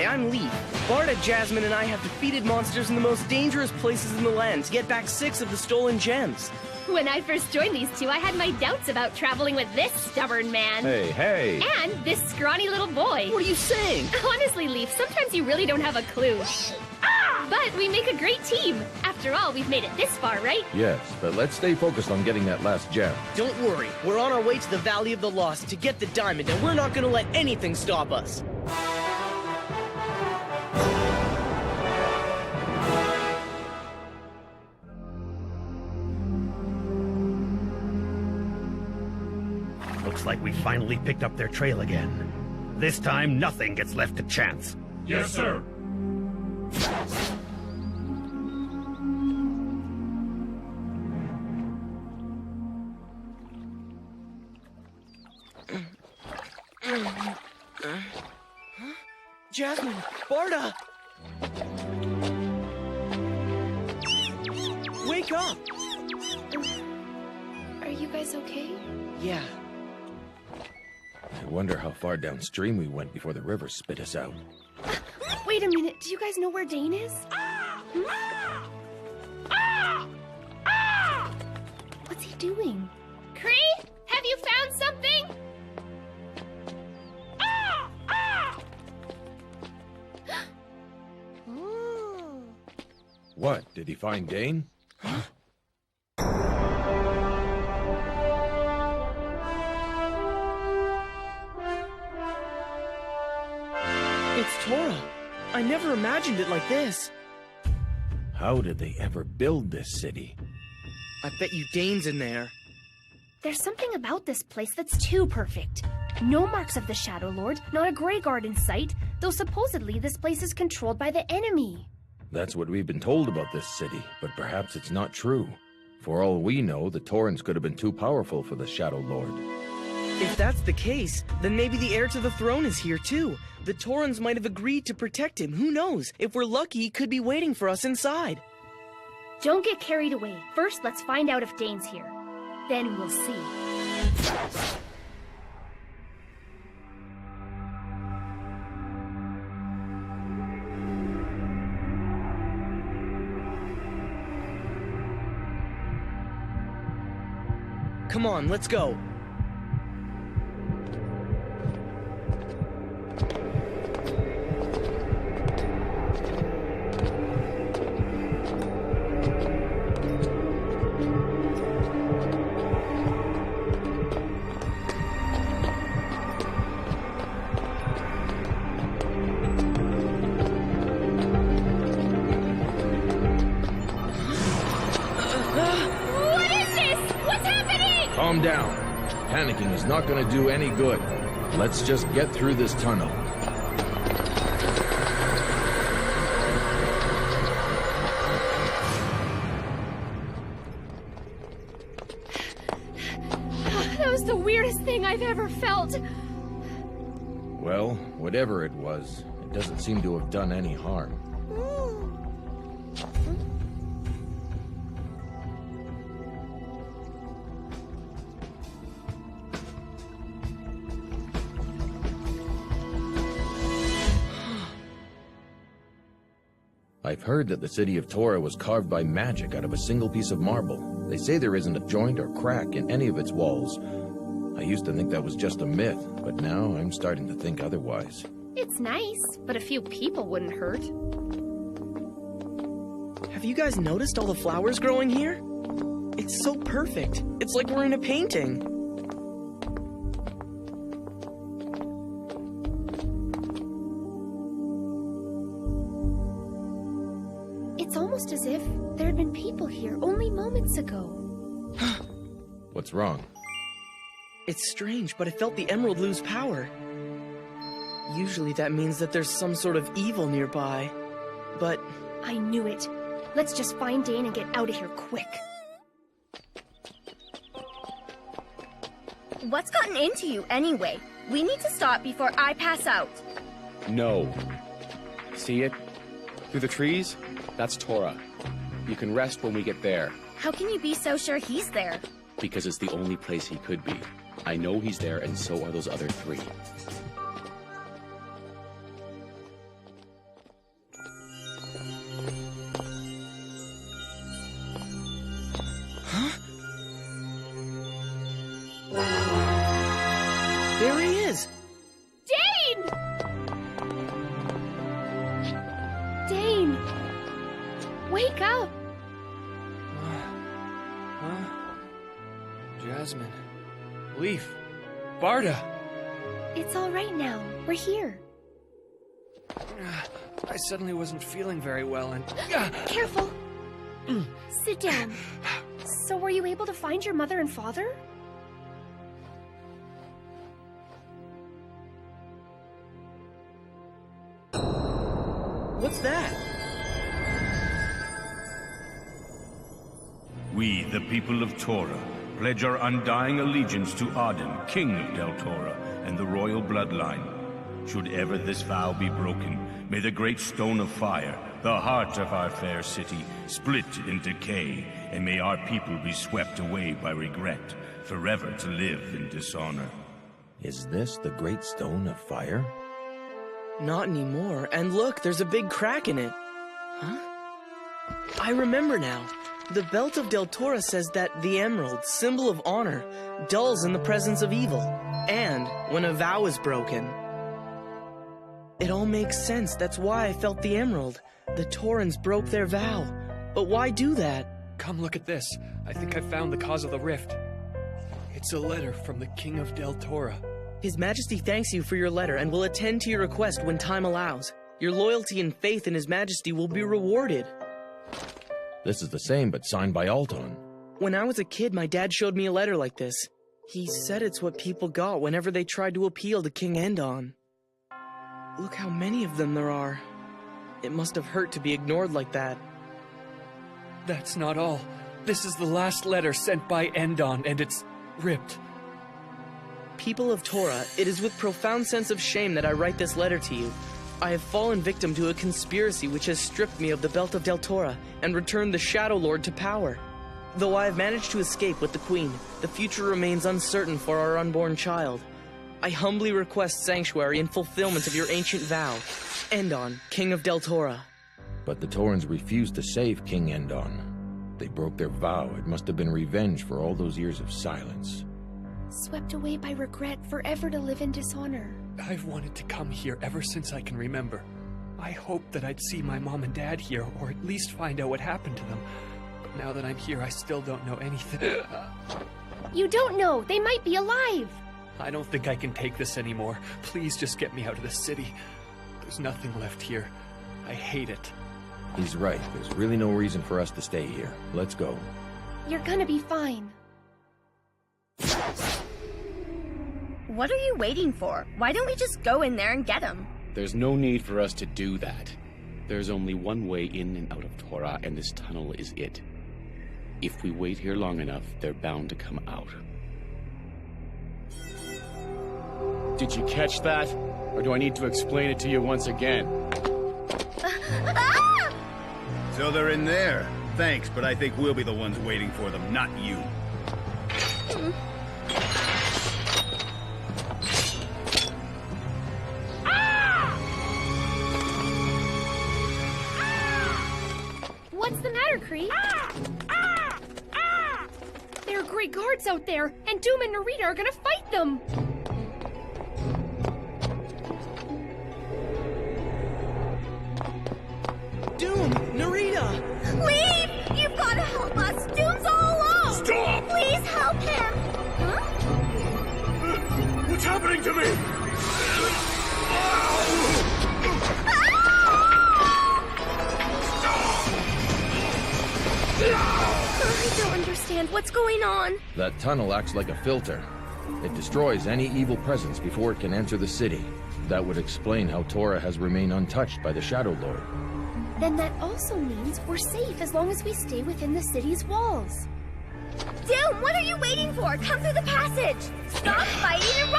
I'm Lief. Barda, Jasmine, and I have defeated monsters in the most dangerous places in the land to get back 6 of the stolen gems. When I first joined these two, I had my doubts about traveling with this stubborn man. Hey! And this scrawny little boy. What are you saying? Honestly, Lief, sometimes you really don't have a clue. But we make a great team. After all, we've made it this far, right? Yes, but let's stay focused on getting that last gem. Don't worry. We're on our way to the Valley of the Lost to get the diamond, and we're not gonna let anything stop us. Looks like we finally picked up their trail again. This time, nothing gets left to chance. Yes, sir. Jasmine! Barda! Wake up! Are you guys okay? Yeah. I wonder how far downstream we went before the river spit us out. Wait a minute, do you guys know where Dane is? What's he doing? Cree, have you found something? What? Did he find Dane? It's Tora. I never imagined it like this. How did they ever build this city? I bet you Dane's in there. There's something about this place that's too perfect. No marks of the Shadow Lord, not a Grey Guard in sight, though supposedly this place is controlled by the enemy. That's what we've been told about this city, but perhaps it's not true. For all we know, the Taurens could have been too powerful for the Shadow Lord. If that's the case, then maybe the heir to the throne is here too. The Taurens might have agreed to protect him. Who knows? If we're lucky, he could be waiting for us inside. Don't get carried away. First, let's find out if Dane's here. Then we'll see. Come on, let's go. Calm down. Panicking is not going to do any good. Let's just get through this tunnel. That was the weirdest thing I've ever felt. Well, whatever it was, it doesn't seem to have done any harm. I've heard that the city of Tora was carved by magic out of a single piece of marble. They say there isn't a joint or crack in any of its walls. I used to think that was just a myth, but now I'm starting to think otherwise. It's nice, but a few people wouldn't hurt. Have you guys noticed all the flowers growing here? It's so perfect. It's like we're in a painting. It's almost as if there had been people here only moments ago. What's wrong? It's strange, but I felt the emerald lose power. Usually that means that there's some sort of evil nearby. But I knew it. Let's just find Dane and get out of here quick. What's gotten into you anyway? We need to stop before I pass out. No. See it? Through the trees? That's Tora. You can rest when we get there. How can you be so sure he's there? Because it's the only place he could be. I know he's there, and so are those other 3. Jasmine. Lief. Barda! It's all right now. We're here. I suddenly wasn't feeling very well and... Careful. Sit down. So were you able to find your mother and father? What's that? We, the people of Tora, pledge our undying allegiance to Arden, King of Deltora, and the royal bloodline. Should ever this vow be broken, may the great stone of fire, the heart of our fair city, split in decay, and may our people be swept away by regret, forever to live in dishonor. Is this the great stone of fire? Not anymore. And look, there's a big crack in it. Huh? I remember now. The Belt of Deltora says that the emerald, symbol of honor, dulls in the presence of evil. And when a vow is broken... It all makes sense. That's why I felt the emerald. The Torrens broke their vow. But why do that? Come look at this. I think I found the cause of the rift. It's a letter from the King of Deltora. His Majesty thanks you for your letter and will attend to your request when time allows. Your loyalty and faith in His Majesty will be rewarded. This is the same, but signed by Alton. When I was a kid, my dad showed me a letter like this. He said it's what people got whenever they tried to appeal to King Endon. Look how many of them there are. It must have hurt to be ignored like that. That's not all. This is the last letter sent by Endon, and it's ripped. People of Tora, it is with profound sense of shame that I write this letter to you. I have fallen victim to a conspiracy which has stripped me of the Belt of Deltora and returned the Shadow Lord to power. Though I have managed to escape with the Queen, the future remains uncertain for our unborn child. I humbly request sanctuary and fulfillment of your ancient vow. Endon, King of Deltora. But the Torrens refused to save King Endon. They broke their vow. It must have been revenge for all those years of silence. Swept away by regret, forever to live in dishonor. I've wanted to come here ever since I can remember. I hoped that I'd see my mom and dad here, or at least find out what happened to them. But now that I'm here, I still don't know anything. You don't know! They might be alive! I don't think I can take this anymore. Please just get me out of the city. There's nothing left here. I hate it. He's right. There's really no reason for us to stay here. Let's go. You're gonna be fine. What are you waiting for? Why don't we just go in there and get him? There's no need for us to do that. There's only one way in and out of Tora, and this tunnel is it. If we wait here long enough, they're bound to come out. Did you catch that? Or do I need to explain it to you once again? So they're in there. Thanks, but I think we'll be the ones waiting for them, not you. What's the matter, Cree? There are great guards out there, and Doom and Narita are gonna fight them! Doom! Narita! Lief! You've got to help us! Doom's all alone! Stop! Please help him! Huh? What's happening to me? I don't understand what's going on. That tunnel acts like a filter. It destroys any evil presence before it can enter the city. That would explain how Tora has remained untouched by the Shadow Lord. Then that also means we're safe as long as we stay within the city's walls. Doom, what are you waiting for? Come through the passage! Stop fighting and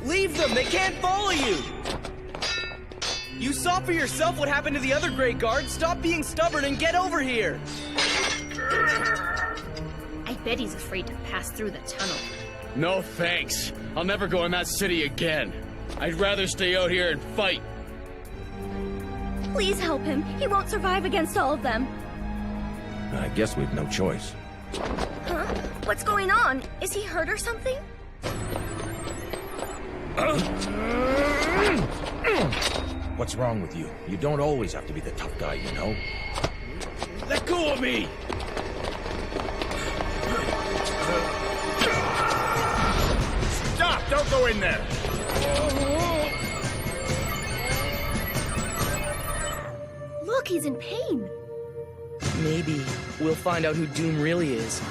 run! Leave them! They can't follow you! You saw for yourself what happened to the other Great Guard. Stop being stubborn and get over here! I bet he's afraid to pass through the tunnel. No thanks. I'll never go in that city again. I'd rather stay out here and fight. Please help him. He won't survive against all of them. I guess we've no choice. Huh? What's going on? Is he hurt or something? What's wrong with you? You don't always have to be the tough guy, you know? Let go of me! go in there! Look, he's in pain. Maybe we'll find out who Doom really is.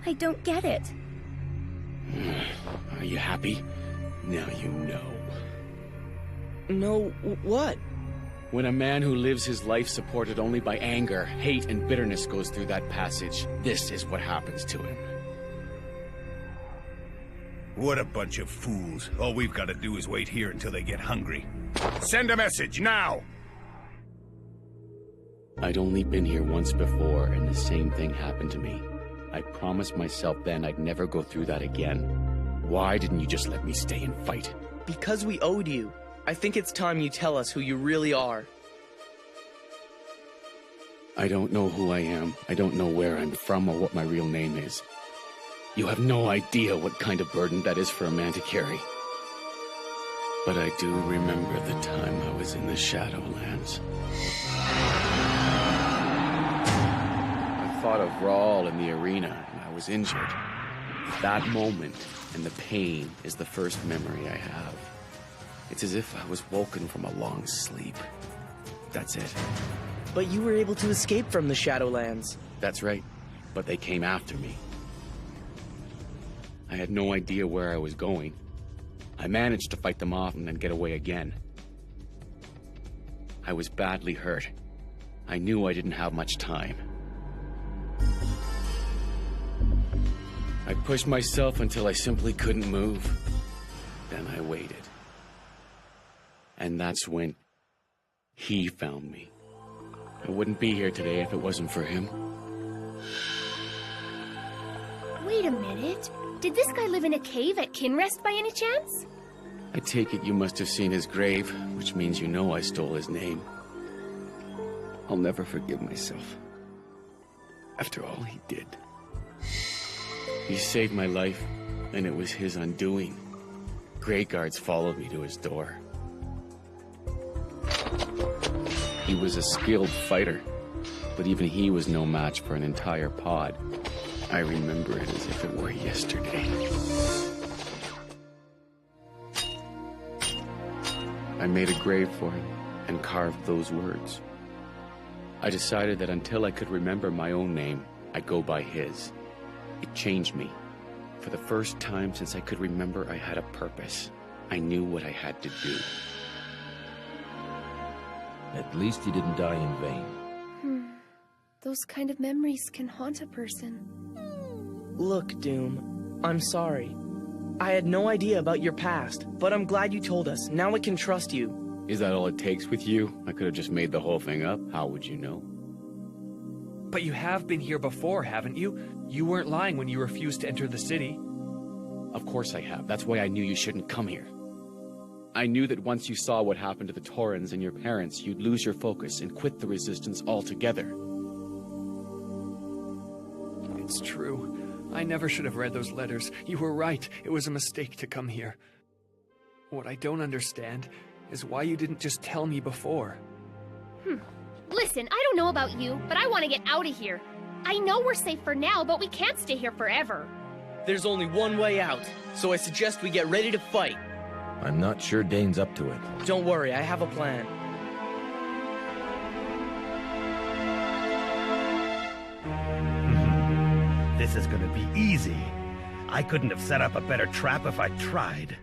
I don't get it. Are you happy? Now you know. No, what? When a man who lives his life supported only by anger, hate, and bitterness goes through that passage, this is what happens to him. What a bunch of fools. All we've got to do is wait here until they get hungry. Send a message, now! I'd only been here once before, and the same thing happened to me. I promised myself then I'd never go through that again. Why didn't you just let me stay and fight? Because we owed you. I think it's time you tell us who you really are. I don't know who I am. I don't know where I'm from or what my real name is. You have no idea what kind of burden that is for a man to carry. But I do remember the time I was in the Shadowlands. I fought a brawl in the arena and I was injured. That moment and the pain is the first memory I have. It's as if I was woken from a long sleep. That's it. But you were able to escape from the Shadowlands. That's right. But they came after me. I had no idea where I was going. I managed to fight them off and then get away again. I was badly hurt. I knew I didn't have much time. I pushed myself until I simply couldn't move. Then I waited. And that's when he found me. I wouldn't be here today if it wasn't for him. Wait a minute. Did this guy live in a cave at Kinrest by any chance? I take it you must have seen his grave, which means you know I stole his name. I'll never forgive myself. After all he did. He saved my life, and it was his undoing. Grey Guards followed me to his door. He was a skilled fighter, but even he was no match for an entire pod. I remember it as if it were yesterday. I made a grave for him and carved those words. I decided that until I could remember my own name, I'd go by his. It changed me. For the first time since I could remember, I had a purpose. I knew what I had to do. At least he didn't die in vain. Those kind of memories can haunt a person. Look, Doom, I'm sorry. I had no idea about your past, but I'm glad you told us. Now I can trust you. Is that all it takes with you? I could have just made the whole thing up. How would you know? But you have been here before, haven't you? You weren't lying when you refused to enter the city. Of course I have. That's why I knew you shouldn't come here. I knew that once you saw what happened to the Taurans and your parents, you'd lose your focus and quit the resistance altogether. It's true. I never should have read those letters. You were right. It was a mistake to come here. What I don't understand is why you didn't just tell me before. Listen, I don't know about you, but I want to get out of here. I know we're safe for now, but we can't stay here forever. There's only one way out, so I suggest we get ready to fight. I'm not sure Dane's up to it. Don't worry, I have a plan. This is gonna be easy. I couldn't have set up a better trap if I tried.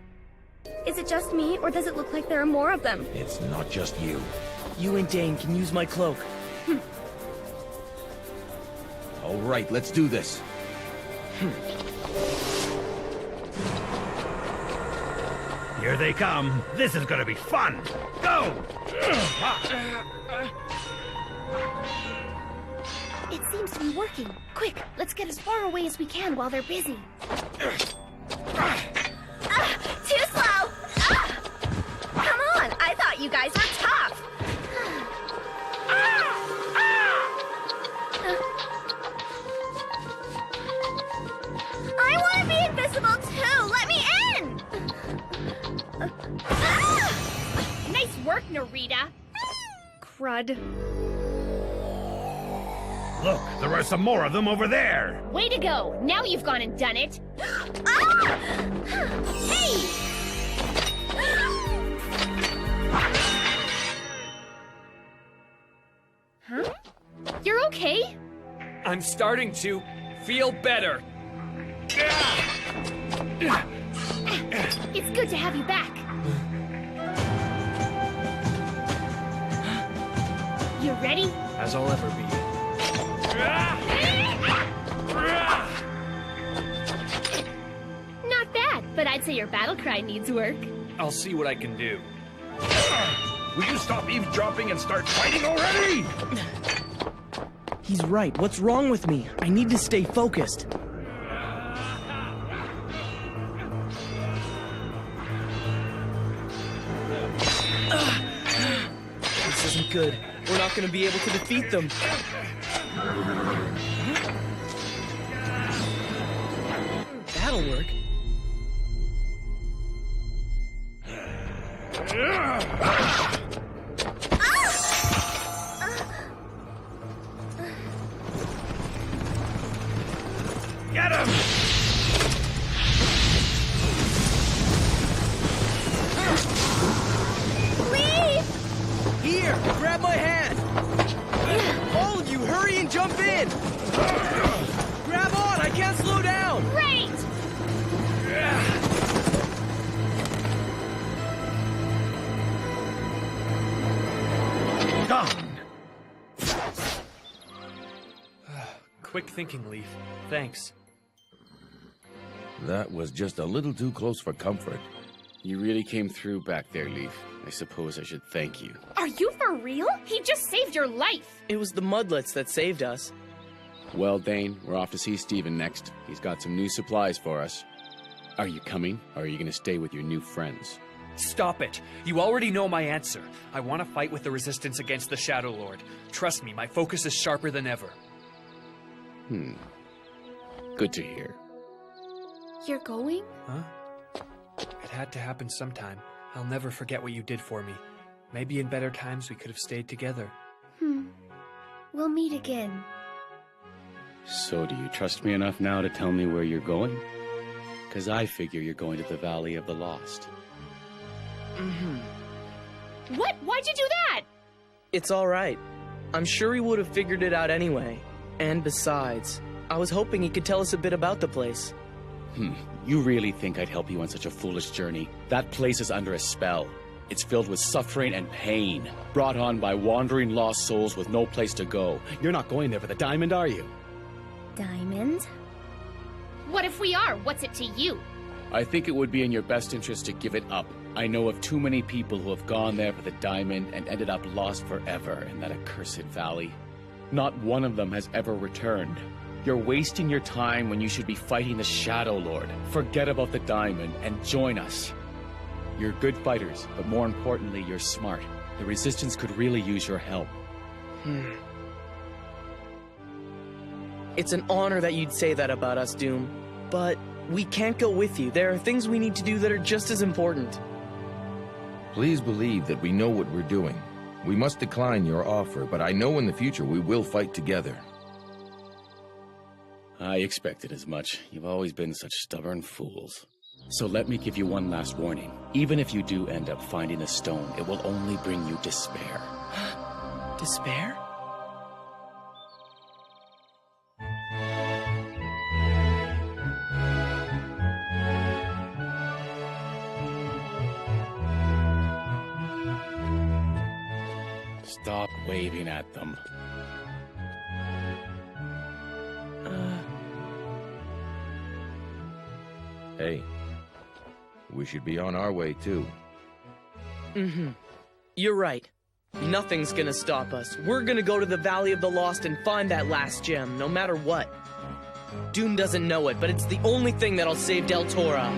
Is it just me, or does it look like there are more of them? It's not just you. You and Dane can use my cloak. All right, let's do this. Here they come. This is gonna be fun. Go! It seems to be working. Quick, let's get as far away as we can while they're busy. Too slow! Come on, I thought you guys were tough. I want to be invisible too! Let me in! Nice work, Narita. Crud. Look, there are some more of them over there! Way to go! Now you've gone and done it. Hey! Huh? You're okay? I'm starting to feel better. It's good to have you back. You ready? As I'll ever be. Not bad, but I'd say your battle cry needs work. I'll see what I can do. Will you stop eavesdropping and start fighting already? He's right. What's wrong with me? I need to stay focused. This isn't good. We're not going to be able to defeat them. That'll work. Get him! Lief! Here, grab my hand. All of you, hurry and jump in. Grab on, I can't slow down. Great! Gone! Quick thinking, Lief. Thanks. That was just a little too close for comfort. You really came through back there, Lief. I suppose I should thank you. Are you for real? He just saved your life. It was the mudlets that saved us. Well, Dane, we're off to see Steven next. He's got some new supplies for us. Are you coming, or are you going to stay with your new friends? Stop it! You already know my answer. I want to fight with the resistance against the Shadow Lord. Trust me, my focus is sharper than ever. Good to hear. You're going? Huh? It had to happen sometime. I'll never forget what you did for me. Maybe in better times we could have stayed together. We'll meet again. So do you trust me enough now to tell me where you're going? Because I figure you're going to the Valley of the Lost. What? Why'd you do that? It's all right. I'm sure he would have figured it out anyway. And besides, I was hoping he could tell us a bit about the place. You really think I'd help you on such a foolish journey? That place is under a spell. It's filled with suffering and pain, brought on by wandering lost souls with no place to go. You're not going there for the diamond, are you? Diamond? What if we are? What's it to you? I think it would be in your best interest to give it up. I know of too many people who have gone there for the diamond and ended up lost forever in that accursed valley. Not one of them has ever returned. You're wasting your time when you should be fighting the Shadow Lord. Forget about the diamond and join us. You're good fighters, but more importantly, you're smart. The Resistance could really use your help. It's an honor that you'd say that about us, Doom. But we can't go with you. There are things we need to do that are just as important. Please believe that we know what we're doing. We must decline your offer, but I know in the future we will fight together. I expected as much. You've always been such stubborn fools. So let me give you one last warning. Even if you do end up finding a stone, it will only bring you despair. Despair? Stop waving at them. Hey, we should be on our way too. You're right. Nothing's gonna stop us. We're gonna go to the Valley of the Lost and find that last gem, no matter what. Doom doesn't know it, but it's the only thing that'll save Deltora.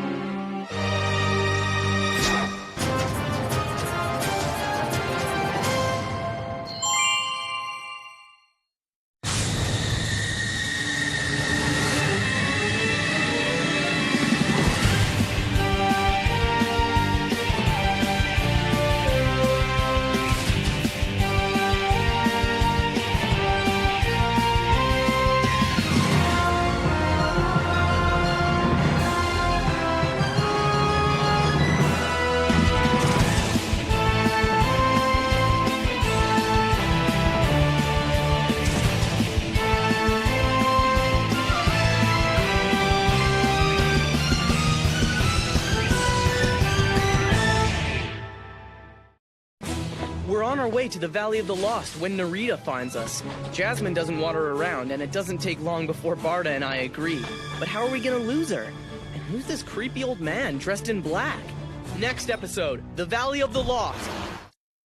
We're on our way to the Valley of the Lost when Narita finds us. Jasmine doesn't want her around, and it doesn't take long before Barda and I agree. But how are we gonna lose her? And who's this creepy old man dressed in black? Next episode, the Valley of the Lost.